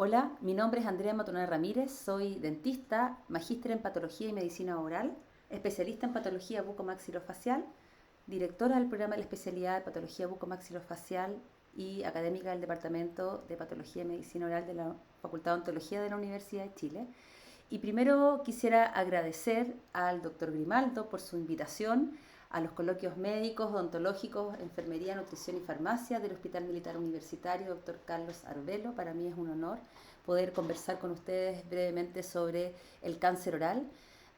Hola, mi nombre es Andrea Matonera Ramírez, soy dentista, magíster en patología y medicina oral, especialista en patología bucomaxilofacial, directora del programa de la especialidad de patología bucomaxilofacial y académica del Departamento de Patología y Medicina Oral de la Facultad de Odontología de la Universidad de Chile. Y primero quisiera agradecer al doctor Grimaldo por su invitación a los coloquios médicos, odontológicos, enfermería, nutrición y farmacia del Hospital Militar Universitario, doctor Carlos Arbelo. Para mí es un honor poder conversar con ustedes brevemente sobre el cáncer oral,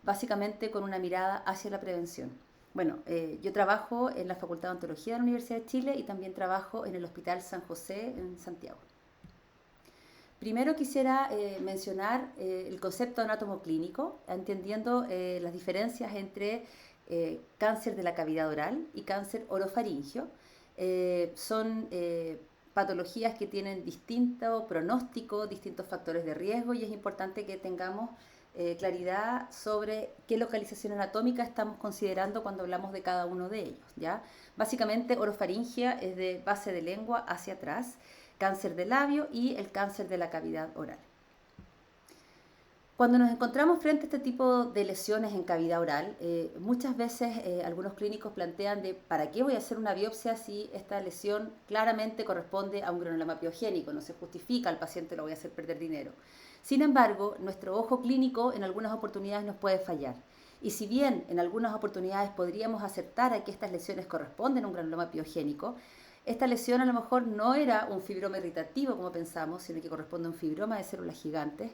básicamente con una mirada hacia la prevención. Bueno, yo trabajo en la Facultad de Odontología de la Universidad de Chile y también trabajo en el Hospital San José en Santiago. Primero quisiera mencionar el concepto anátomo clínico, entendiendo las diferencias entre cáncer de la cavidad oral y cáncer orofaringio. Son patologías que tienen distinto pronóstico, distintos factores de riesgo y es importante que tengamos claridad sobre qué localización anatómica estamos considerando cuando hablamos de cada uno de ellos, ¿ya? Básicamente, orofaringia es de base de lengua hacia atrás, cáncer de labio y el cáncer de la cavidad oral. Cuando nos encontramos frente a este tipo de lesiones en cavidad oral, muchas veces algunos clínicos plantean de ¿para qué voy a hacer una biopsia si esta lesión claramente corresponde a un granuloma piogénico? No se justifica, al paciente lo voy a hacer perder dinero. Sin embargo, nuestro ojo clínico en algunas oportunidades nos puede fallar. Y si bien en algunas oportunidades podríamos aceptar a que estas lesiones corresponden a un granuloma piogénico, esta lesión a lo mejor no era un fibroma irritativo como pensamos, sino que corresponde a un fibroma de células gigantes.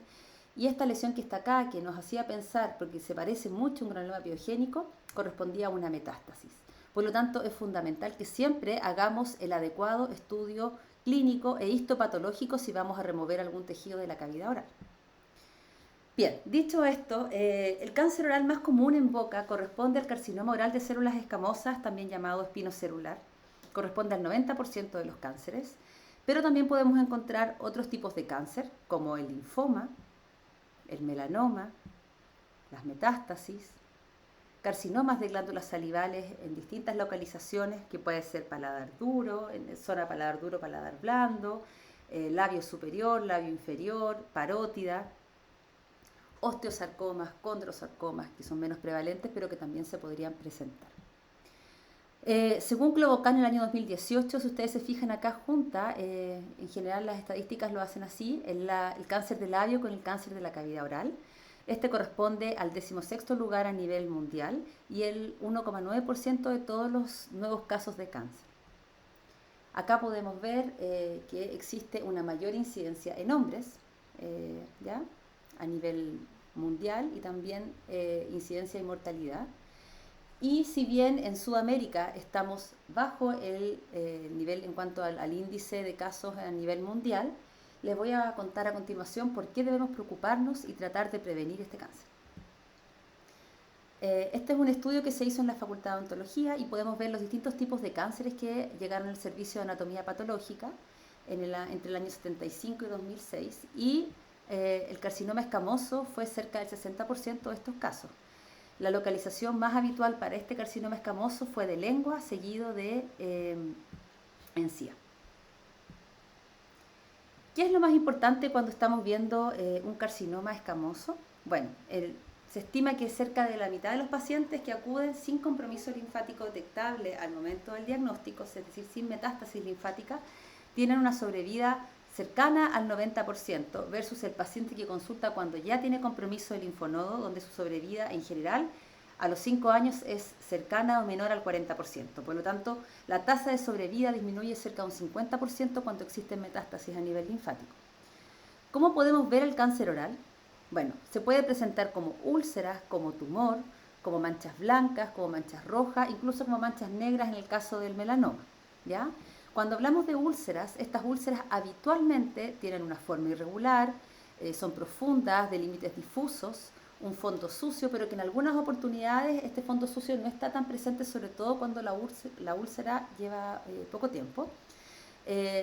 Y esta lesión que está acá, que nos hacía pensar, porque se parece mucho a un granuloma piogénico, correspondía a una metástasis. Por lo tanto, es fundamental que siempre hagamos el adecuado estudio clínico e histopatológico si vamos a remover algún tejido de la cavidad oral. Bien, dicho esto, el cáncer oral más común en boca corresponde al carcinoma oral de células escamosas, también llamado espinocelular. Corresponde al 90% de los cánceres, pero también podemos encontrar otros tipos de cáncer, como el linfoma, el melanoma, las metástasis, carcinomas de glándulas salivales en distintas localizaciones, que puede ser paladar duro, en zona paladar duro, paladar blando, labio superior, labio inferior, parótida, osteosarcomas, condrosarcomas, que son menos prevalentes, pero que también se podrían presentar. Según Globocan en el año 2018, si ustedes se fijan acá junta, en general las estadísticas lo hacen así, el cáncer de labio con el cáncer de la cavidad oral. Este corresponde al 16º lugar a nivel mundial y el 1,9% de todos los nuevos casos de cáncer. Acá podemos ver que existe una mayor incidencia en hombres, ¿ya? A nivel mundial y también incidencia y mortalidad. Y si bien en Sudamérica estamos bajo el nivel en cuanto al índice de casos a nivel mundial, les voy a contar a continuación por qué debemos preocuparnos y tratar de prevenir este cáncer. Este es un estudio que se hizo en la Facultad de Odontología y podemos ver los distintos tipos de cánceres que llegaron al servicio de anatomía patológica entre el año 75 y 2006 y el carcinoma escamoso fue cerca del 60% de estos casos. La localización más habitual para este carcinoma escamoso fue de lengua, seguido de encía. ¿Qué es lo más importante cuando estamos viendo un carcinoma escamoso? Bueno, se estima que cerca de la mitad de los pacientes que acuden sin compromiso linfático detectable al momento del diagnóstico, es decir, sin metástasis linfática, tienen una sobrevida cercana al 90% versus el paciente que consulta cuando ya tiene compromiso del linfonodo, donde su sobrevida en general a los 5 años es cercana o menor al 40%. Por lo tanto, la tasa de sobrevida disminuye cerca de un 50% cuando existen metástasis a nivel linfático. ¿Cómo podemos ver el cáncer oral? Bueno, se puede presentar como úlceras, como tumor, como manchas blancas, como manchas rojas, incluso como manchas negras en el caso del melanoma, ¿ya? Cuando hablamos de úlceras, estas úlceras habitualmente tienen una forma irregular, son profundas, de límites difusos, un fondo sucio, pero que en algunas oportunidades este fondo sucio no está tan presente, sobre todo cuando la úlcera lleva poco tiempo.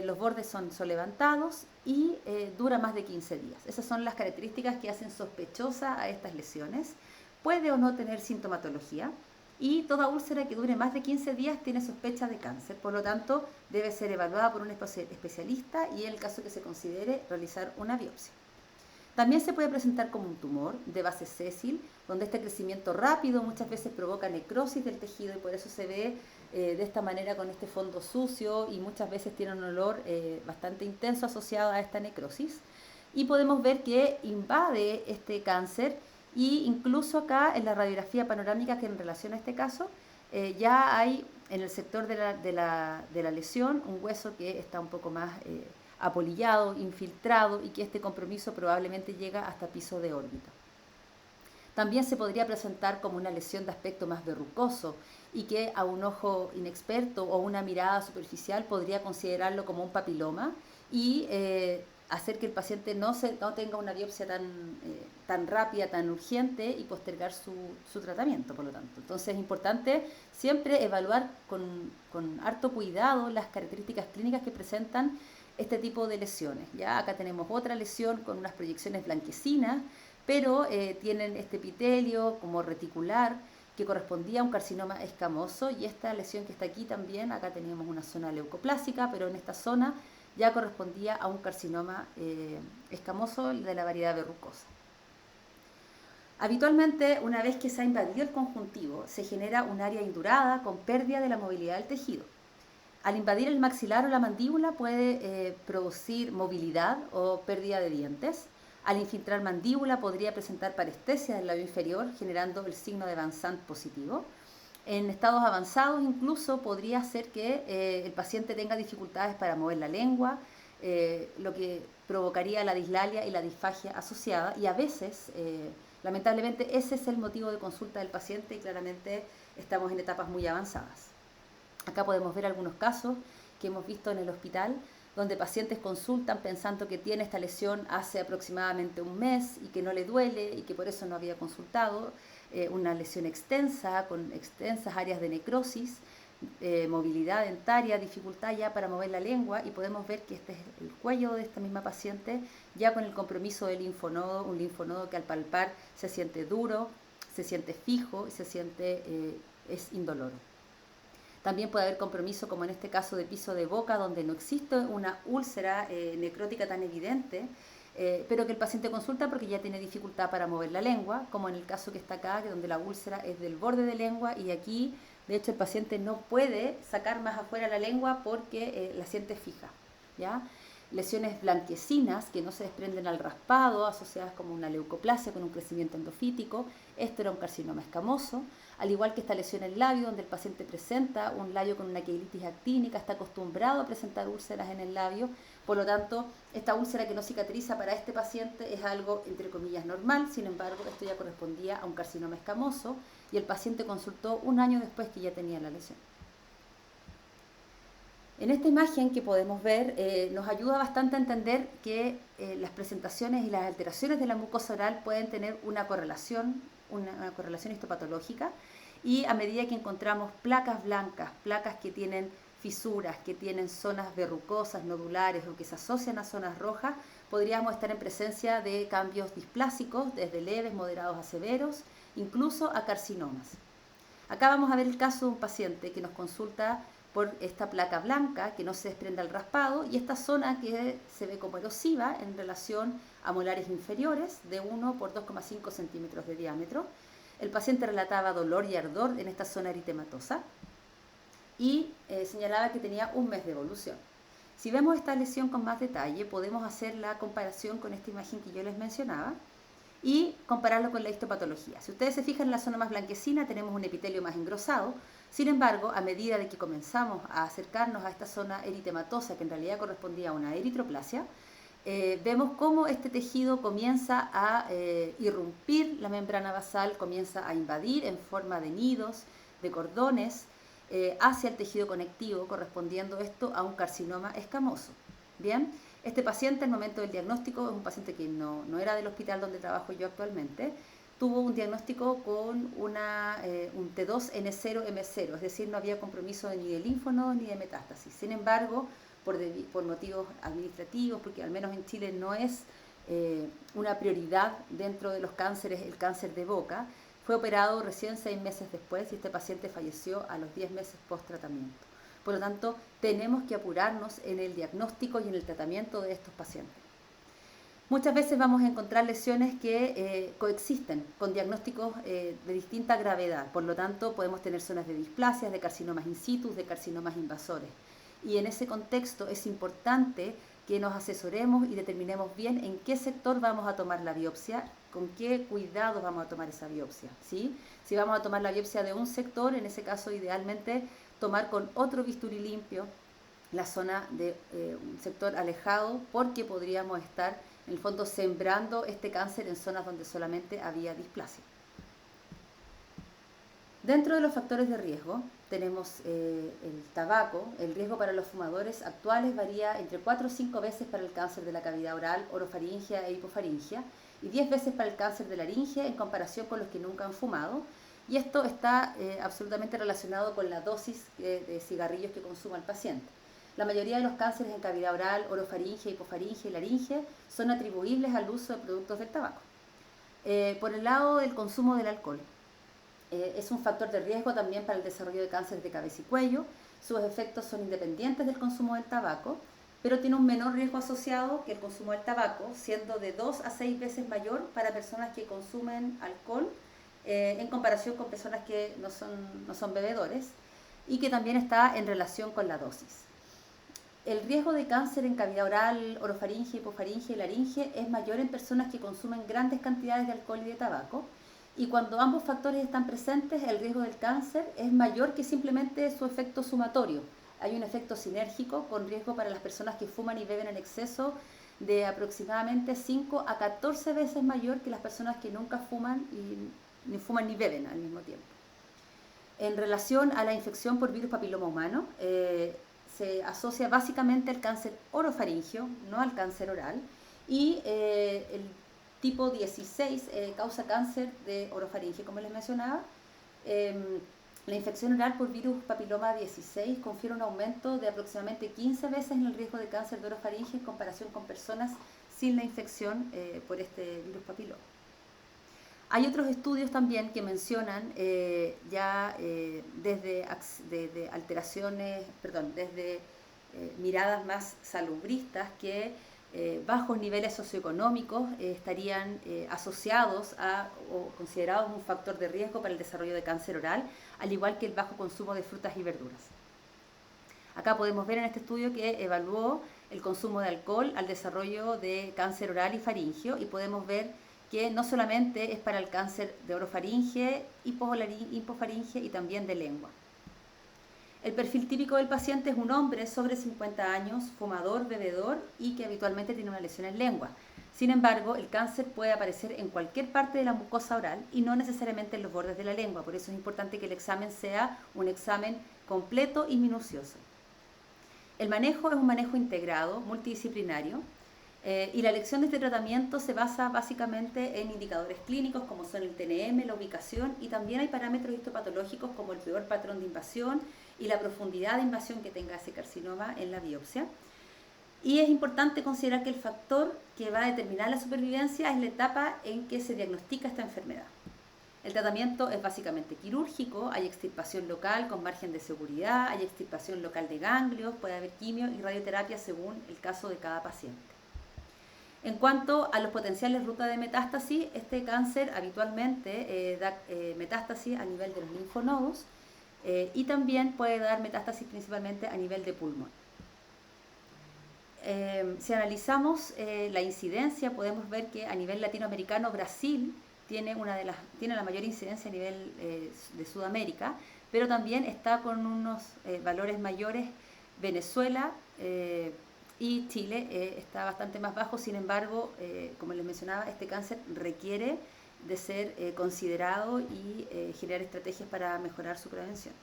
Los bordes son levantados y dura más de 15 días. Esas son las características que hacen sospechosa a estas lesiones. Puede o no tener sintomatología. y toda úlcera que dure más de 15 días tiene sospecha de cáncer. Por lo tanto, debe ser evaluada por un especialista y en el caso que se considere realizar una biopsia. También se puede presentar como un tumor de base sésil, donde este crecimiento rápido muchas veces provoca necrosis del tejido y por eso se ve de esta manera con este fondo sucio y muchas veces tiene un olor bastante intenso asociado a esta necrosis. Y podemos ver que invade este cáncer y incluso acá en la radiografía panorámica que en relación a este caso ya hay en el sector de la lesión un hueso que está un poco más apolillado, infiltrado y que este compromiso probablemente llega hasta piso de órbita. También se podría presentar como una lesión de aspecto más verrucoso y que a un ojo inexperto o una mirada superficial podría considerarlo como un papiloma y hacer que el paciente no tenga una biopsia tan rápida, tan urgente y postergar su tratamiento, por lo tanto. Entonces es importante siempre evaluar con harto cuidado las características clínicas que presentan este tipo de lesiones. Ya acá tenemos otra lesión con unas proyecciones blanquecinas, pero tienen este epitelio como reticular que correspondía a un carcinoma escamoso y esta lesión que está aquí también, acá teníamos una zona leucoplásica, pero en esta zona ya correspondía a un carcinoma escamoso de la variedad verrucosa. Habitualmente, una vez que se ha invadido el conjuntivo, se genera un área indurada con pérdida de la movilidad del tejido. Al invadir el maxilar o la mandíbula puede producir movilidad o pérdida de dientes. Al infiltrar mandíbula podría presentar parestesia del labio inferior, generando el signo de Van Sant positivo. En estados avanzados incluso podría ser que el paciente tenga dificultades para mover la lengua, lo que provocaría la dislalia y la disfagia asociada. Y a veces, lamentablemente, ese es el motivo de consulta del paciente y claramente estamos en etapas muy avanzadas. Acá podemos ver algunos casos que hemos visto en el hospital, donde pacientes consultan pensando que tiene esta lesión hace aproximadamente un mes y que no le duele y que por eso no había consultado. Una lesión extensa, con extensas áreas de necrosis, movilidad dentaria, dificultad ya para mover la lengua y podemos ver que este es el cuello de esta misma paciente ya con el compromiso del linfonodo, un linfonodo que al palpar se siente duro, se siente fijo y es indoloro. También puede haber compromiso, como en este caso de piso de boca, donde no existe una úlcera necrótica tan evidente, pero que el paciente consulta porque ya tiene dificultad para mover la lengua, como en el caso que está acá, donde la úlcera es del borde de lengua y aquí, de hecho, el paciente no puede sacar más afuera la lengua porque la siente fija, ¿ya? Lesiones blanquecinas que no se desprenden al raspado, asociadas como una leucoplasia con un crecimiento endofítico. Esto era un carcinoma escamoso, al igual que esta lesión en el labio, donde el paciente presenta un labio con una queilitis actínica, está acostumbrado a presentar úlceras en el labio. Por lo tanto, esta úlcera que no cicatriza para este paciente es algo, entre comillas, normal. Sin embargo, esto ya correspondía a un carcinoma escamoso y el paciente consultó un año después que ya tenía la lesión. En esta imagen que podemos ver nos ayuda bastante a entender que las presentaciones y las alteraciones de la mucosa oral pueden tener una correlación histopatológica y a medida que encontramos placas blancas, placas que tienen fisuras, que tienen zonas verrucosas, nodulares o que se asocian a zonas rojas, podríamos estar en presencia de cambios displásicos desde leves, moderados a severos, incluso a carcinomas. Acá vamos a ver el caso de un paciente que nos consulta por esta placa blanca que no se desprende al raspado y esta zona que se ve como erosiva en relación a molares inferiores de 1 por 2,5 centímetros de diámetro. El paciente relataba dolor y ardor en esta zona eritematosa y señalaba que tenía un mes de evolución. Si vemos esta lesión con más detalle, podemos hacer la comparación con esta imagen que yo les mencionaba y compararlo con la histopatología. Si ustedes se fijan en la zona más blanquecina tenemos un epitelio más engrosado. Sin embargo, a medida de que comenzamos a acercarnos a esta zona eritematosa, que en realidad correspondía a una eritroplasia, vemos cómo este tejido comienza a irrumpir la membrana basal, comienza a invadir en forma de nidos, de cordones, hacia el tejido conectivo, correspondiendo esto a un carcinoma escamoso. Bien, este paciente al momento del diagnóstico es un paciente que no era del hospital donde trabajo yo actualmente, tuvo un diagnóstico con un T2N0M0, es decir, no había compromiso ni de linfonodos ni de metástasis. Sin embargo, por motivos administrativos, porque al menos en Chile no es una prioridad dentro de los cánceres el cáncer de boca, Fue operado recién 6 meses después y este paciente falleció a los 10 meses post-tratamiento. Por lo tanto, tenemos que apurarnos en el diagnóstico y en el tratamiento de estos pacientes. Muchas veces vamos a encontrar lesiones que coexisten con diagnósticos de distinta gravedad. Por lo tanto, podemos tener zonas de displasias, de carcinomas in situ, de carcinomas invasores. Y en ese contexto es importante que nos asesoremos y determinemos bien en qué sector vamos a tomar la biopsia, con qué cuidado vamos a tomar esa biopsia, ¿sí? Si vamos a tomar la biopsia de un sector, en ese caso idealmente tomar con otro bisturí limpio la zona de un sector alejado, porque podríamos estar en el fondo sembrando este cáncer en zonas donde solamente había displasia. Dentro de los factores de riesgo tenemos el tabaco. El riesgo para los fumadores actuales varía entre 4 o 5 veces para el cáncer de la cavidad oral, orofaringia e hipofaringia, y 10 veces para el cáncer de laringe en comparación con los que nunca han fumado. Y esto está absolutamente relacionado con la dosis de cigarrillos que consuma el paciente. La mayoría de los cánceres en cavidad oral, orofaringe, hipofaringe y laringe son atribuibles al uso de productos del tabaco. Por el lado del consumo del alcohol, es un factor de riesgo también para el desarrollo de cánceres de cabeza y cuello. Sus efectos son independientes del consumo del tabaco, pero tiene un menor riesgo asociado que el consumo del tabaco, siendo de 2 a 6 veces mayor para personas que consumen alcohol en comparación con personas que no son bebedores, y que también está en relación con la dosis. El riesgo de cáncer en cavidad oral, orofaringe, hipofaringe y laringe es mayor en personas que consumen grandes cantidades de alcohol y de tabaco, y cuando ambos factores están presentes, el riesgo del cáncer es mayor que simplemente su efecto sumatorio. Hay un efecto sinérgico con riesgo para las personas que fuman y beben en exceso de aproximadamente 5 a 14 veces mayor que las personas que nunca fuman y ni fuman ni beben al mismo tiempo. En relación a la infección por virus papiloma humano, se asocia básicamente al cáncer orofaringio, no al cáncer oral, y el tipo 16 causa cáncer de orofaringe, como les mencionaba. La infección oral por virus papiloma 16 confiere un aumento de aproximadamente 15 veces en el riesgo de cáncer de orofaringe en comparación con personas sin la infección por este virus papiloma. Hay otros estudios también que mencionan desde miradas más salubristas que bajos niveles socioeconómicos estarían asociados o considerados un factor de riesgo para el desarrollo de cáncer oral, al igual que el bajo consumo de frutas y verduras. Acá podemos ver en este estudio que evaluó el consumo de alcohol al desarrollo de cáncer oral y faringio, y podemos ver que no solamente es para el cáncer de orofaringe, hipofaringe y también de lengua. El perfil típico del paciente es un hombre sobre 50 años, fumador, bebedor y que habitualmente tiene una lesión en lengua. Sin embargo, el cáncer puede aparecer en cualquier parte de la mucosa oral y no necesariamente en los bordes de la lengua. Por eso es importante que el examen sea un examen completo y minucioso. El manejo es un manejo integrado, multidisciplinario, y la elección de este tratamiento se basa básicamente en indicadores clínicos como son el TNM, la ubicación, y también hay parámetros histopatológicos como el peor patrón de invasión y la profundidad de invasión que tenga ese carcinoma en la biopsia. Y es importante considerar que el factor que va a determinar la supervivencia es la etapa en que se diagnostica esta enfermedad. El tratamiento es básicamente quirúrgico, hay extirpación local con margen de seguridad, hay extirpación local de ganglios, puede haber quimio y radioterapia según el caso de cada paciente. En cuanto a los potenciales rutas de metástasis, este cáncer habitualmente da metástasis a nivel de los linfonodos y también puede dar metástasis principalmente a nivel de pulmón. Si analizamos la incidencia, podemos ver que a nivel latinoamericano Brasil tiene la mayor incidencia a nivel de Sudamérica, pero también está con unos valores mayores Venezuela, y Chile está bastante más bajo. Sin embargo, como les mencionaba, este cáncer requiere de ser considerado y generar estrategias para mejorar su prevención.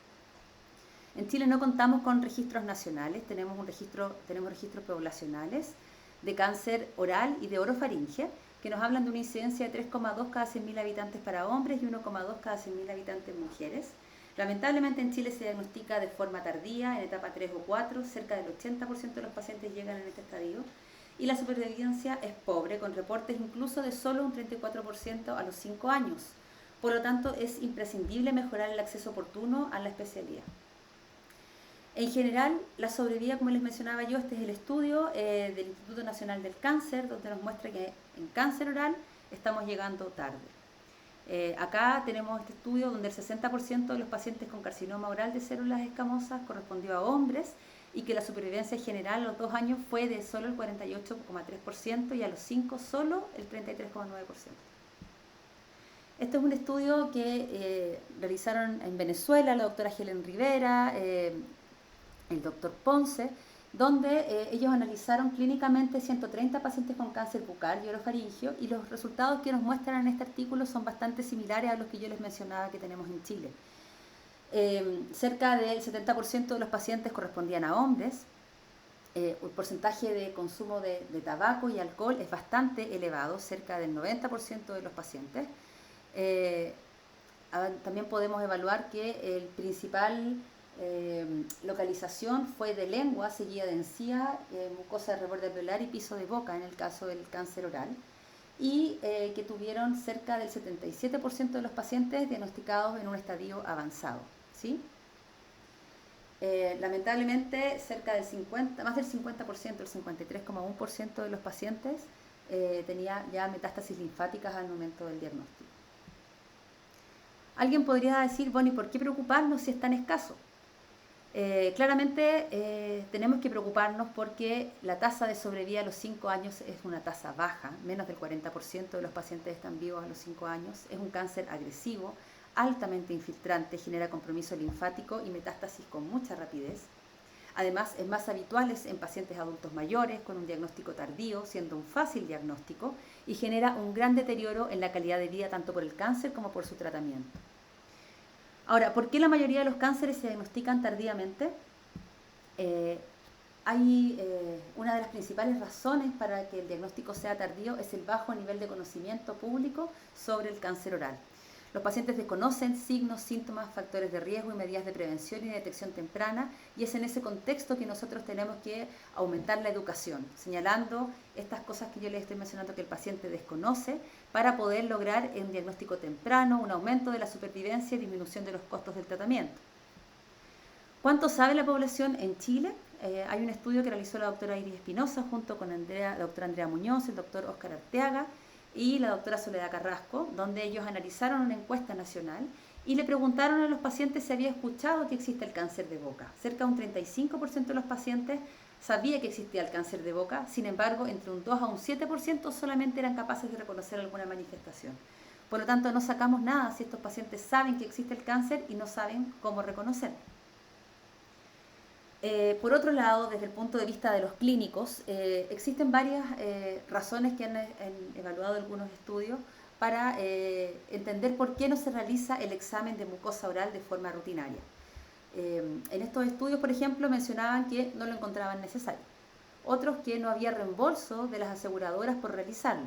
En Chile no contamos con registros nacionales, tenemos registros poblacionales de cáncer oral y de orofaringe, que nos hablan de una incidencia de 3,2 cada 100.000 habitantes para hombres y 1,2 cada 100.000 habitantes mujeres. Lamentablemente en Chile se diagnostica de forma tardía, en etapa 3 o 4, cerca del 80% de los pacientes llegan en este estadio, y la supervivencia es pobre, con reportes incluso de solo un 34% a los 5 años. Por lo tanto, es imprescindible mejorar el acceso oportuno a la especialidad. En general, la sobrevida, como les mencionaba yo, este es el estudio del Instituto Nacional del Cáncer, donde nos muestra que en cáncer oral estamos llegando tarde. Acá tenemos este estudio donde el 60% de los pacientes con carcinoma oral de células escamosas correspondió a hombres y que la supervivencia general a los 2 años fue de solo el 48,3% y a los 5 solo el 33,9%. Este es un estudio que realizaron en Venezuela la doctora Helen Rivera, el doctor Ponce, donde ellos analizaron clínicamente 130 pacientes con cáncer bucal y orofaringio y los resultados que nos muestran en este artículo son bastante similares a los que yo les mencionaba que tenemos en Chile. Cerca del 70% de los pacientes correspondían a hombres. El porcentaje de consumo de tabaco y alcohol es bastante elevado, cerca del 90% de los pacientes. También podemos evaluar que el principal localización fue de lengua, seguida de encía, mucosa de reborde alveolar y piso de boca en el caso del cáncer oral, y que tuvieron cerca del 77% de los pacientes diagnosticados en un estadio avanzado, ¿sí? Lamentablemente cerca del 50, más del 50%, el 53,1% de los pacientes tenía ya metástasis linfáticas al momento del diagnóstico. Alguien podría decir, bueno, ¿y por qué preocuparnos si es tan escaso? Claramente tenemos que preocuparnos porque la tasa de sobrevida a los 5 años es una tasa baja, menos del 40% de los pacientes están vivos a los 5 años, es un cáncer agresivo, altamente infiltrante, genera compromiso linfático y metástasis con mucha rapidez. Además, es más habitual en pacientes adultos mayores con un diagnóstico tardío, siendo un fácil diagnóstico, y genera un gran deterioro en la calidad de vida tanto por el cáncer como por su tratamiento. Ahora, ¿por qué la mayoría de los cánceres se diagnostican tardíamente? Una de las principales razones para que el diagnóstico sea tardío es el bajo nivel de conocimiento público sobre el cáncer oral. Los pacientes desconocen signos, síntomas, factores de riesgo y medidas de prevención y detección temprana, y es en ese contexto que nosotros tenemos que aumentar la educación, señalando estas cosas que yo les estoy mencionando que el paciente desconoce para poder lograr un diagnóstico temprano, un aumento de la supervivencia y disminución de los costos del tratamiento. ¿Cuánto sabe la población en Chile? Hay un estudio que realizó la doctora Iris Espinosa junto con la doctora Andrea Muñoz, el doctor Óscar Arteaga y la doctora Soledad Carrasco, donde ellos analizaron una encuesta nacional y le preguntaron a los pacientes si había escuchado que existe el cáncer de boca. Cerca de un 35% de los pacientes sabía que existía el cáncer de boca, sin embargo, entre un 2 a un 7% solamente eran capaces de reconocer alguna manifestación. Por lo tanto, no sacamos nada si estos pacientes saben que existe el cáncer y no saben cómo reconocerlo. Por otro lado, desde el punto de vista de los clínicos, existen varias razones que han evaluado algunos estudios para entender por qué no se realiza el examen de mucosa oral de forma rutinaria. En estos estudios, por ejemplo, mencionaban que no lo encontraban necesario, otros que no había reembolso de las aseguradoras por realizarlo,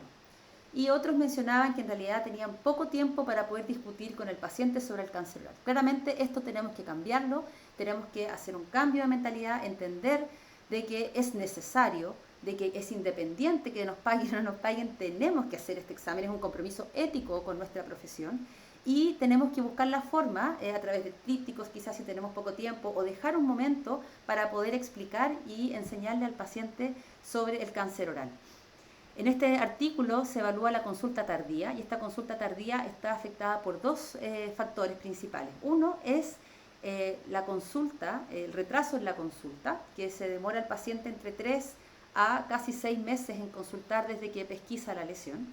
y otros mencionaban que en realidad tenían poco tiempo para poder discutir con el paciente sobre el cáncer oral. Claramente esto tenemos que cambiarlo, tenemos que hacer un cambio de mentalidad, entender de que es necesario, de que es independiente que nos paguen o no nos paguen, tenemos que hacer este examen, es un compromiso ético con nuestra profesión y tenemos que buscar la forma, a través de trípticos, quizás si tenemos poco tiempo, o dejar un momento para poder explicar y enseñarle al paciente sobre el cáncer oral. En este artículo se evalúa la consulta tardía y esta consulta tardía está afectada por dos factores principales. Uno es la consulta, el retraso en la consulta, que se demora el paciente entre 3 a casi 6 meses en consultar desde que pesquisa la lesión.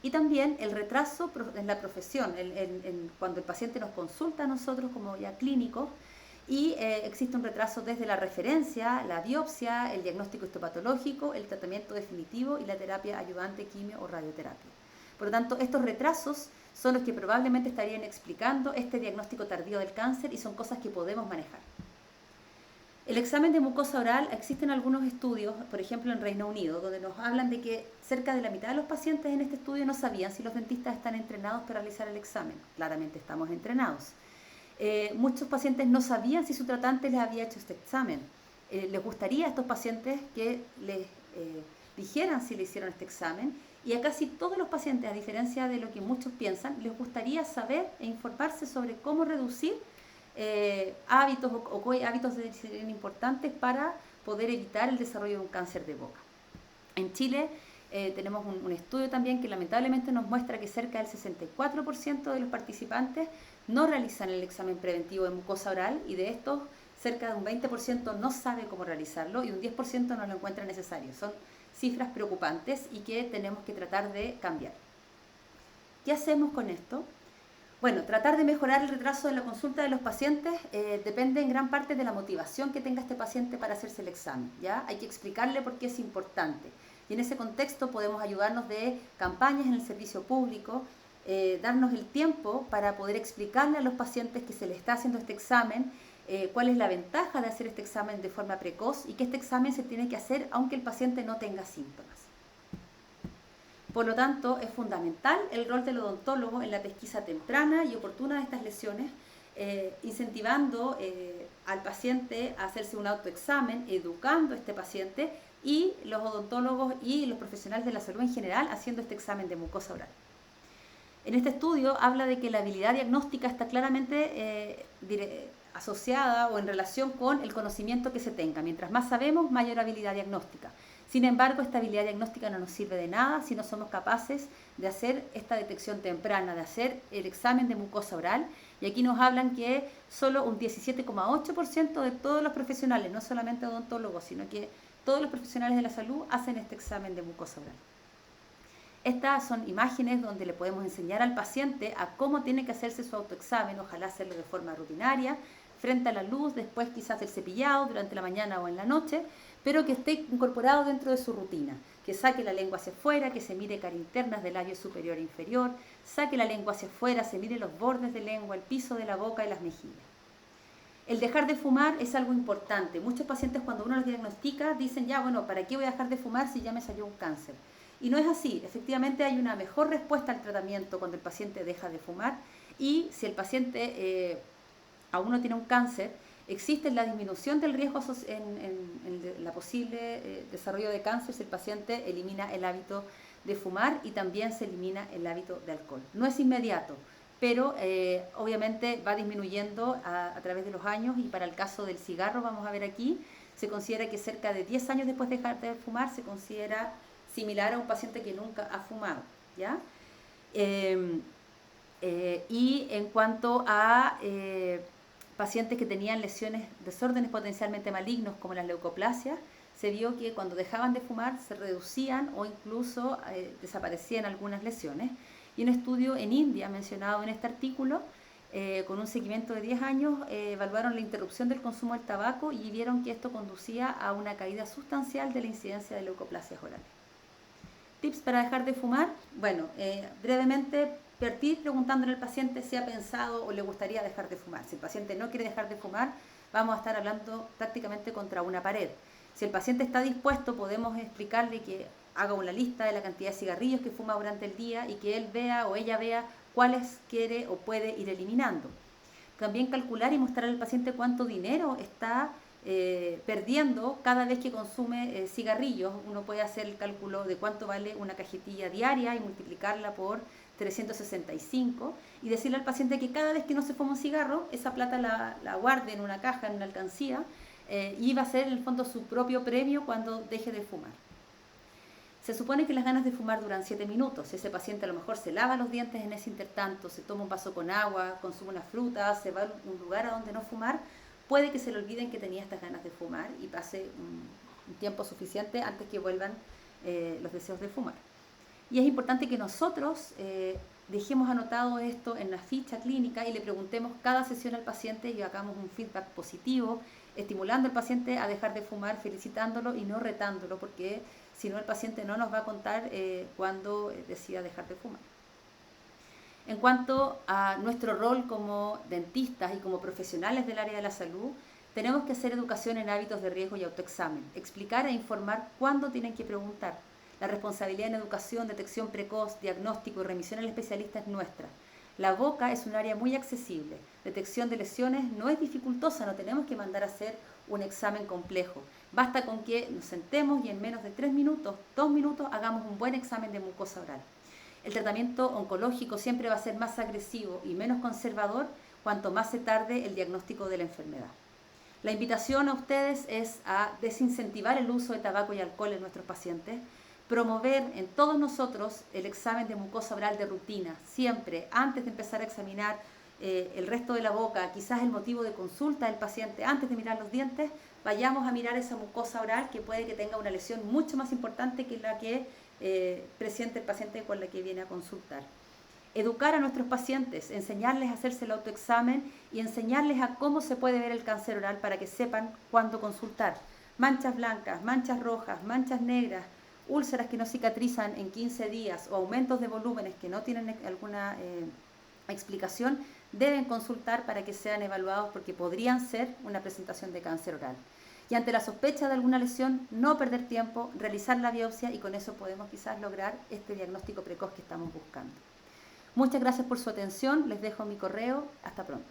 Y también el retraso en la profesión, cuando el paciente nos consulta a nosotros como ya clínicos, y existe un retraso desde la referencia, la biopsia, el diagnóstico histopatológico, el tratamiento definitivo y la terapia ayudante, quimio o radioterapia. Por lo tanto, estos retrasos son los que probablemente estarían explicando este diagnóstico tardío del cáncer y son cosas que podemos manejar. El examen de mucosa oral, existen algunos estudios, por ejemplo en Reino Unido, donde nos hablan de que cerca de la mitad de los pacientes en este estudio no sabían si los dentistas están entrenados para realizar el examen. Claramente estamos entrenados. Muchos pacientes no sabían si su tratante les había hecho este examen. Les gustaría a estos pacientes que les dijeran si le hicieron este examen, y a casi todos los pacientes, a diferencia de lo que muchos piensan, les gustaría saber e informarse sobre cómo reducir hábitos o qué hábitos serían importantes para poder evitar el desarrollo de un cáncer de boca. En Chile tenemos un estudio también que lamentablemente nos muestra que cerca del 64% de los participantes no realizan el examen preventivo de mucosa oral, y de estos cerca de un 20% no sabe cómo realizarlo y un 10% no lo encuentra necesario. Son cifras preocupantes y que tenemos que tratar de cambiar. ¿Qué hacemos con esto? Bueno, tratar de mejorar el retraso de la consulta de los pacientes depende en gran parte de la motivación que tenga este paciente para hacerse el examen, ¿ya? Hay que explicarle por qué es importante. Y en ese contexto podemos ayudarnos de campañas en el servicio público, darnos el tiempo para poder explicarle a los pacientes que se les está haciendo este examen, cuál es la ventaja de hacer este examen de forma precoz y que este examen se tiene que hacer aunque el paciente no tenga síntomas. Por lo tanto, es fundamental el rol del odontólogo en la pesquisa temprana y oportuna de estas lesiones, incentivando al paciente a hacerse un autoexamen, educando a este paciente, y los odontólogos y los profesionales de la salud en general haciendo este examen de mucosa oral. En este estudio habla de que la habilidad diagnóstica está claramente asociada o en relación con el conocimiento que se tenga. Mientras más sabemos, mayor habilidad diagnóstica. Sin embargo, esta habilidad diagnóstica no nos sirve de nada si no somos capaces de hacer esta detección temprana, de hacer el examen de mucosa oral. Y aquí nos hablan que solo un 17,8% de todos los profesionales, no solamente odontólogos, sino que todos los profesionales de la salud hacen este examen de mucosa oral. Estas son imágenes donde le podemos enseñar al paciente a cómo tiene que hacerse su autoexamen, ojalá hacerlo de forma rutinaria, frente a la luz, después quizás del cepillado, durante la mañana o en la noche, pero que esté incorporado dentro de su rutina, que saque la lengua hacia afuera, que se mire cara internas del labio superior e inferior, saque la lengua hacia afuera, se mire los bordes de lengua, el piso de la boca y las mejillas. El dejar de fumar es algo importante. Muchos pacientes cuando uno los diagnostica dicen, ya bueno, ¿para qué voy a dejar de fumar si ya me salió un cáncer? Y no es así. Efectivamente hay una mejor respuesta al tratamiento cuando el paciente deja de fumar, y si el paciente aún no tiene un cáncer, existe la disminución del riesgo en la posible desarrollo de cáncer si el paciente elimina el hábito de fumar y también se elimina el hábito de alcohol. No es inmediato, pero obviamente va disminuyendo a través de los años, y para el caso del cigarro, vamos a ver aquí, se considera que cerca de 10 años después de dejar de fumar se considera similar a un paciente que nunca ha fumado, ¿ya? Y en cuanto a pacientes que tenían lesiones, desórdenes potencialmente malignos como las leucoplasias, se vio que cuando dejaban de fumar se reducían o incluso desaparecían algunas lesiones. Y un estudio en India mencionado en este artículo, con un seguimiento de 10 años, evaluaron la interrupción del consumo del tabaco y vieron que esto conducía a una caída sustancial de la incidencia de leucoplasias orales. Tips para dejar de fumar. Bueno, brevemente, partir preguntándole al paciente si ha pensado o le gustaría dejar de fumar. Si el paciente no quiere dejar de fumar, vamos a estar hablando prácticamente contra una pared. Si el paciente está dispuesto, podemos explicarle que haga una lista de la cantidad de cigarrillos que fuma durante el día y que él vea o ella vea cuáles quiere o puede ir eliminando. También calcular y mostrar al paciente cuánto dinero está perdiendo cada vez que consume cigarrillos. Uno puede hacer el cálculo de cuánto vale una cajetilla diaria y multiplicarla por 365 y decirle al paciente que cada vez que no se fuma un cigarro, esa plata la guarde en una caja, en una alcancía, y va a ser en el fondo su propio premio cuando deje de fumar. Se supone que las ganas de fumar duran 7 minutos. Ese paciente a lo mejor se lava los dientes en ese intertanto, se toma un vaso con agua, consume una fruta, se va a un lugar a donde no fumar, puede que se le olviden que tenía estas ganas de fumar y pase un tiempo suficiente antes que vuelvan los deseos de fumar. Y es importante que nosotros dejemos anotado esto en la ficha clínica y le preguntemos cada sesión al paciente y hagamos un feedback positivo, estimulando al paciente a dejar de fumar, felicitándolo y no retándolo, porque si no el paciente no nos va a contar cuándo decida dejar de fumar. En cuanto a nuestro rol como dentistas y como profesionales del área de la salud, tenemos que hacer educación en hábitos de riesgo y autoexamen, explicar e informar cuándo tienen que preguntar. La responsabilidad en educación, detección precoz, diagnóstico y remisión al especialista es nuestra. La boca es un área muy accesible. Detección de lesiones no es dificultosa, no tenemos que mandar a hacer un examen complejo. Basta con que nos sentemos y en menos de 3 minutos, 2 minutos, hagamos un buen examen de mucosa oral. El tratamiento oncológico siempre va a ser más agresivo y menos conservador cuanto más se tarde el diagnóstico de la enfermedad. La invitación a ustedes es a desincentivar el uso de tabaco y alcohol en nuestros pacientes, promover en todos nosotros el examen de mucosa oral de rutina, siempre, antes de empezar a examinar el resto de la boca, quizás el motivo de consulta del paciente, antes de mirar los dientes, vayamos a mirar esa mucosa oral que puede que tenga una lesión mucho más importante que la que presente el paciente con la que viene a consultar. Educar a nuestros pacientes, enseñarles a hacerse el autoexamen y enseñarles a cómo se puede ver el cáncer oral para que sepan cuándo consultar. Manchas blancas, manchas rojas, manchas negras, úlceras que no cicatrizan en 15 días o aumentos de volúmenes que no tienen alguna explicación, deben consultar para que sean evaluados porque podrían ser una presentación de cáncer oral. Y ante la sospecha de alguna lesión, no perder tiempo, realizar la biopsia y con eso podemos quizás lograr este diagnóstico precoz que estamos buscando. Muchas gracias por su atención, les dejo mi correo, hasta pronto.